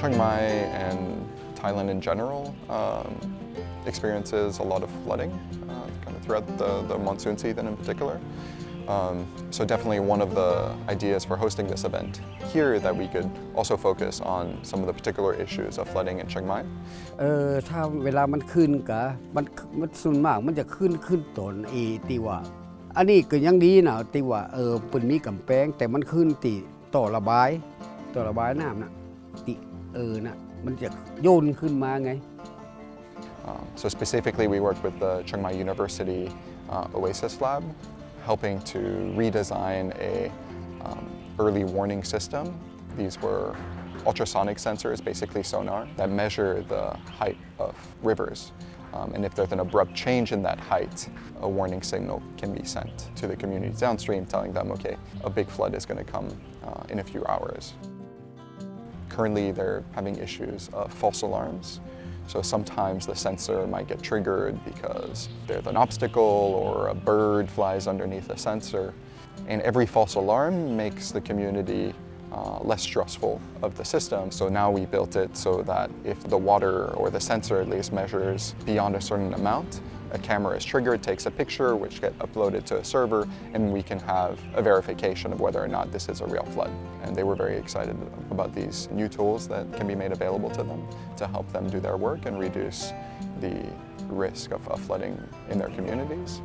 Chiang Mai and Thailand in general experiences a lot of flooding kind of throughout the monsoon season in particular. So definitely one of the ideas for hosting this event here that we could also focus on some of the particular issues of flooding in Chiang Mai. ถ้าเวลามันขึ้นกะมันส่วนมากมันจะขึ้นต้นที่ว่าอันนี้ก็ยังดีนะที่ว่าเป็นมีกำแพงแต่มันขึ้นที่ต่อระบายน้ำน่ะที่น่ะมันจะโยนขึ้นมาไง So specifically we worked with the Chiang Mai University OASYS lab, helping to redesign a early warning system. These were ultrasonic sensors, basically sonar, that measure the height of rivers. And if there's an abrupt change in that height, a warning signal can be sent to the communities downstream, telling them, okay, a big flood is going to come in a few hours. Currently, they're having issues of false alarms. So sometimes the sensor might get triggered because there's an obstacle or a bird flies underneath the sensor. And every false alarm makes the community less stressful of the system. So now we built it so that if the water or the sensor at least measures beyond a certain amount, a camera is triggered, takes a picture, which gets uploaded to a server, and we can have a verification of whether or not this is a real flood. And they were very excited about these new tools that can be made available to them to help them do their work and reduce the risk of flooding in their communities.